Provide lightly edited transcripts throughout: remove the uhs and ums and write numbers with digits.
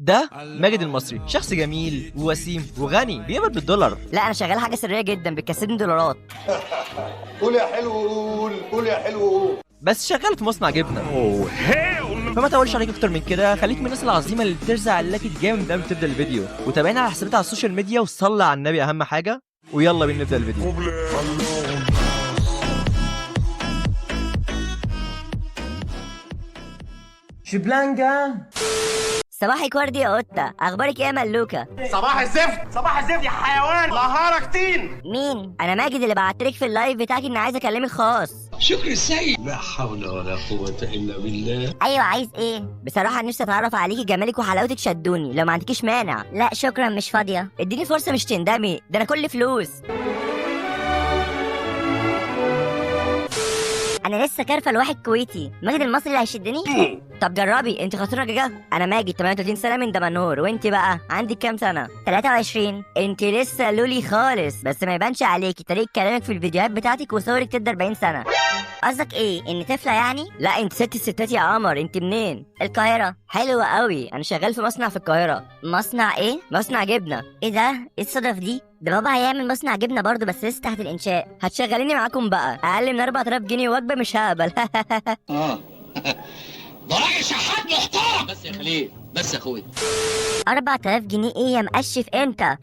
ده ماجد المصري، شخص جميل ووسيم وغني بيقبض بالدولار. لا انا شغال حاجه سريه جدا بتكسبني دولارات. قول يا حلو قول، قول يا حلو قول. بس شغال في مصنع جبنه. فما تقولش عليك اكتر من كده، خليك من الناس العظيمه اللي بترزع اللايك الجامد قبل ما تبدا الفيديو، وتابعنا على حساباتنا على السوشيال ميديا، وصلي على النبي اهم حاجه، ويلا بينا نبدا الفيديو. شبلانجا صباحك وردي يا قطة، أخبارك إيه يا ملوكة؟ صباح الزفت، صباح الزفت يا حيوان، نهارك طين. مين؟ أنا ماجد اللي بعتلك في اللايف بتاعك إني عايز أكلمك خاص. شكر السيد. لا حول ولا قوة إلا بالله. أيوة عايز إيه؟ بصراحة نفسي أتعرف عليكي، جمالك وحلاوتك شدوني، لو ما عندكيش مانع. لا شكرا مش فاضية. اديني فرصة مش تندمي، ده أنا كل فلوس. انا لسه كارفه لواحد كويتي، ماجد المصري اللي هيشدني. طب جربي، انت خطيره جدا. انا ماجد 38 سنه من دمنهور، وانت بقى عندك كام سنه؟ 23. انت لسه لولي خالص، بس ما يبانش عليكي طريقه كلامك في الفيديوهات بتاعتك وصورك تدي 40 سنه. قصدك ايه، اني طفله يعني؟ لا انت ست الستات يا قمر. انت منين؟ القاهره. حلوه قوي، انا شغال في مصنع في القاهره. مصنع ايه؟ مصنع جبنه. ايه ده؟ ايه الصدف دي؟ ده بابا هيعمل مصنع جبنه برضه، بس لسه تحت الانشاء. هتشغليني معاكم بقى، اقل من 4000 جنيه وجبه مش هقبل. ده راجل شحات محترم. بس يا خليل، بس يا اخويا. 4000 جنيه ايه يا مقشف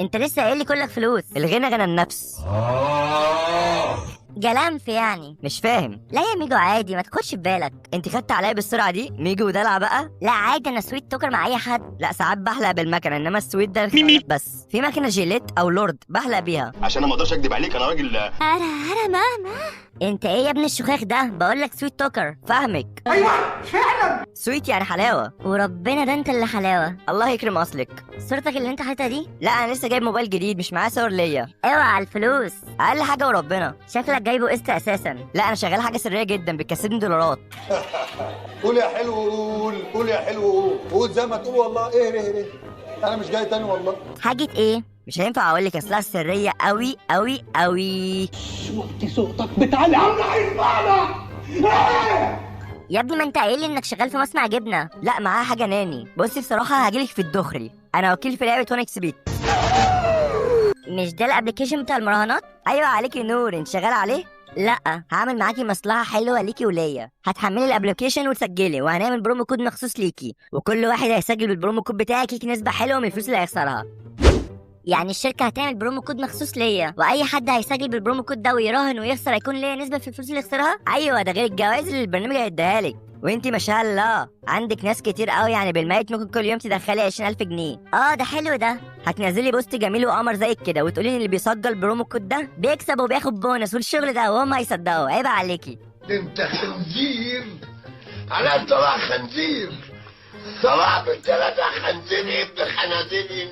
انت لسه قايل لي كلك فلوس. الغنى غنى النفس. جلنف يعني. مش فاهم. لا يا ميجو عادي، ما تاخدش في بالك. انت خدت عليا بالسرعه دي؟ ميجو ودلع بقى. لا عادي، انا سويت توكر مع اي حد. لا ساعات بحلق بالمكنه، انما السويت ده بس في مكنه جيليت او لورد بحلق بيها. عشان انا ما اقدرش اكدب عليك، انا راجل. انا ماما. انت ايه يا ابن الشخاخ ده؟ بقول لك سويت توكر. فاهمك. ايوه فعلا. سويت يعني حلاوه. وربنا ده انت اللي حلاوه. الله يكرم اصلك. صورتك اللي انت حاططها دي؟ لا انا لسه جايب موبايل جديد، مش معايا صور ليا. اوعى الفلوس. اقل حاجه وربنا. شكلك جايبه قسط اساسا. لا انا شغال حاجه سريه جدا بتكسبني دولارات. قول يا حلو قول، قول يا حلو قول. قول زي ما تقول والله. ايه انا مش جاي تاني والله. حاجه ايه؟ مش هينفع اقول لك، اصلها سريه قوي قوي قوي. وطي صوتك بتعلي عم هيسمعنا. يا ابني ما انت قايل لي انك شغال في مصنع جبنه. لا معاها حاجه ناني. بصي بصراحه هجيلك في الدخري، انا وكيل في لعبه وان اكس بيت. مش ده الابلكيشن بتاع المراهنات؟ ايوه عليكي نور، انت شغاله عليه. لا هعمل معاكي مصلحه حلوه ليكي وليا. هتحملي الابلكيشن وتسجلي، وهنعمل برومو كود مخصوص ليكي، وكل واحد هيسجل بالبرومو كود بتاعك ليكي نسبه حلوه من الفلوس اللي هيخسرها. يعني الشركه هتعمل برومو كود مخصوص ليا، واي حد هيسجل بالبرومو كود ده ويراهن ويخسر هيكون ليا نسبه في الفلوس اللي يخسرها؟ ايوه ده غير الجوائز اللي البرنامج هيديها لك. وانتي ما شاء الله عندك ناس كتير قوي، يعني بالميت ممكن كل يوم تدخلي 20000 جنيه. ده حلو ده. هتنزلي بوست جميل وقمر زيك كده، وتقولي ان اللي بيسجل برومو كود ده بيكسب وبياخد بونص والشغل ده، وهم هيصدقوا. عيب عليكي. انت خنزير على طبع خنزير. طبع بالثلاثة خنزير ابن خنازير.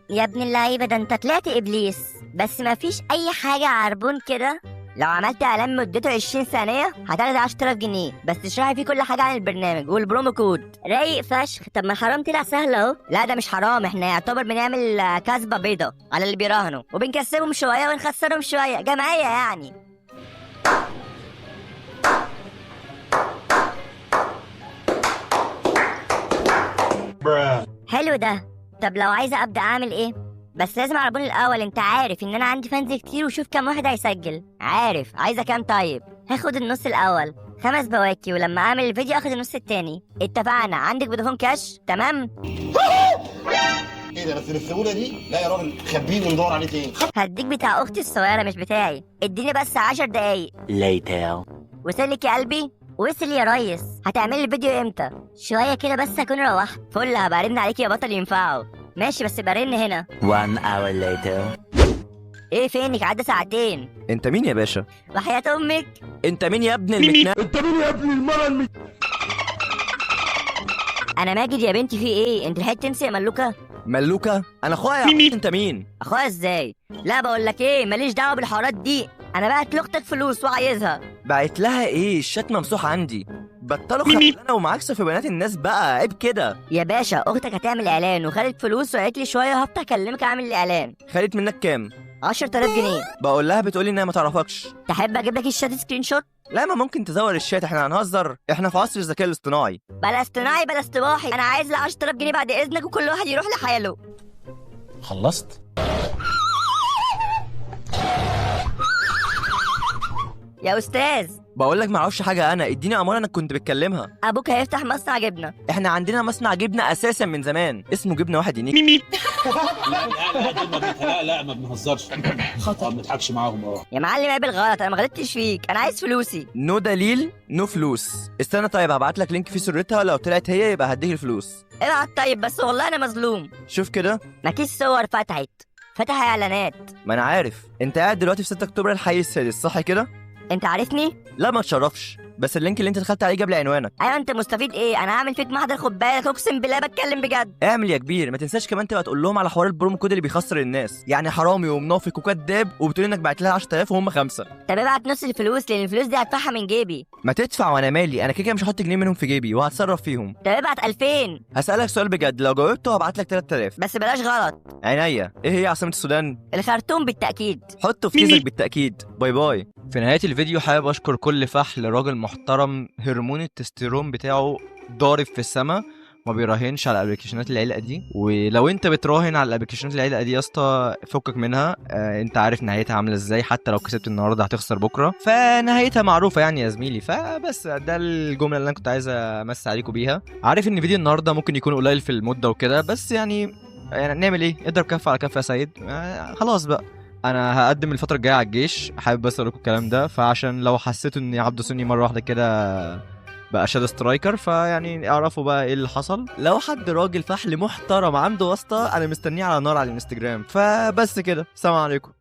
يا ابن اللعيبه، ده انت طلعت ابليس. بس ما فيش اي حاجه عربون كده؟ لو عملت اعلان مدته 20 ثانيه هتاخدي 10000 جنيه، بس تشرحي فيه كل حاجه عن البرنامج والبرومو كود. رايق فشخ. طب ما حرام طلع سهل اهو. لا ده مش حرام، احنا يعتبر بنعمل كسبه بيضه على اللي بيراهنوا، وبنكسبهم شويه ونخسرهم شويه، جمعيه يعني. حلو ده. طب لو عايزه ابدا اعمل ايه؟ بس لازم عربون الاول. انت عارف ان انا عندي فانز كتير، وشوف كام واحد هيسجل. عارف عايزه كام؟ طيب هاخد النص الاول 5 بواكي، ولما اعمل الفيديو اخد النص التاني. اتفقنا. عندك فودافون كاش؟ تمام. ايه ده بس بالسهوله دي؟ لا يا راجل خبيه وندور عليه تاني. هديك بتاع اختي الصغيره مش بتاعي. اديني بس 10 دقايق. وصلك يا قلبي؟ وصل يا ريس. هتعملي الفيديو امتى؟ شويه كده بس اكون روحت. فل، هبقى ارن عليك يا بطل ينفعه. ماشي بس برن هنا. 1 hour later. ايه فينك؟ عدى ساعتين. انت مين يا باشا؟ وحياة امك. انت مين يا ابن المكنة؟ انت مين يا ابن المرة انا ماجد يا بنتي، في ايه؟ انت لحقت تنسي يا ملوكه؟ ملوكة؟ انا اخويا يا انت مين؟ اخويا ازاي؟ لا بقول لك ايه، ماليش دعوه بالحوارات دي. انا بعت لاختك فلوس وعايزها. بعت لها ايه؟ الشات ممسوح عندي. بطلوا خلينا ومعاكسه في بنات الناس بقى، عيب كده. يا باشا اختك هتعمل اعلان وخدت فلوس، وقالت لي شويه هفتح اكلمك اعمل الاعلان. خدت منك كام؟ 10000 جنيه. بقول لها بتقولي انها ما تعرفكش. تحب اجيب لك الشات سكرين شوت؟ لا ما ممكن تزور الشات، احنا هنهزر، احنا في عصر الذكاء الاصطناعي. بلا اصطناعي بلا اصطباحي، انا عايز ال 10000 جنيه بعد اذنك، وكل واحد يروح لحاله. خلصت؟ يا استاذ بقول لك ما اعرفش حاجه، انا اديني اماره انك كنت بتكلمها. ابوك هيفتح مصنع جبنه. احنا عندنا مصنع جبنه اساسا من زمان اسمه جبنه واحد ينيك. لا ما بنهزرش، خطأ، ما بنضحكش معاهم. يا معلم عيب الغلط، انا ما غلطتش فيك، انا عايز فلوسي. نو دليل نو فلوس. استنى طيب هبعت لك لينك فيه صورتها، لو طلعت هي يبقى هديك الفلوس. ابعت طيب، بس والله انا مظلوم. شوف كده، مفيش صور فتح اعلانات. ما انا عارف انت قاعد دلوقتي في 6 اكتوبر الحي السادس صح كده؟ انت عارفني؟ لا ما تشرفش، بس اللينك اللي انت دخلت عليه جاب لي عنوانك. ايوه انت مستفيد ايه؟ انا هعمل فيك محضر، خد بالك، اقسم بالله بتكلم بجد. اعمل يا كبير، ما تنساش كمان تبقى تقول لهم على حوار البرومو كود اللي بيخسر الناس، يعني حرامي ومنافق وكذاب وبتقول انك بعت لها 10000 وهم 5. طب ابعت نص الفلوس، لان الفلوس دي هدفعها من جيبي. ما تدفع وانا مالي، انا كده مش هحط جنيه منهم في جيبي وهتصرف فيهم. طب ابعت 2000. هسألك سؤال بجد، لو جاوبته هبعت لك 3000. بس بلاش غلط. عينيا. ايه هي عاصمة السودان؟ الخرطوم بالتاكيد. حطه في كيسك بالتأكيد. باي باي. في نهاية الفيديو حابب أشكر كل فحل راجل محترم هرمون التستيرون بتاعه ضارب في السما، ما بيراهنش على الابلكيشنات العلقه دي. ولو انت بتراهن على الابلكيشنات العلقه دي يا اسطى فكك منها، انت عارف نهايتها عامله ازاي، حتى لو كسبت النهارده هتخسر بكره، فنهايتها معروفه يعني يا زميلي. فبس ده الجمله اللي انا كنت عايز امس عليكم بيها. عارف ان فيديو النهارده ممكن يكون قليل في المده وكده، بس يعني نعمل ايه، اضرب كف على كف يا سيد. خلاص بقى انا هقدم الفتره الجايه على الجيش، حابب بس اقول لكم الكلام ده، فعشان لو حسيتوا ان عبده سني مره واحده كده بقى شاد سترايكر، فيعني اعرفوا بقى ايه اللي حصل. لو حد راجل فحل محترم عنده واسطه انا مستنيه على نار على الانستجرام. فبس كده، سلام عليكم.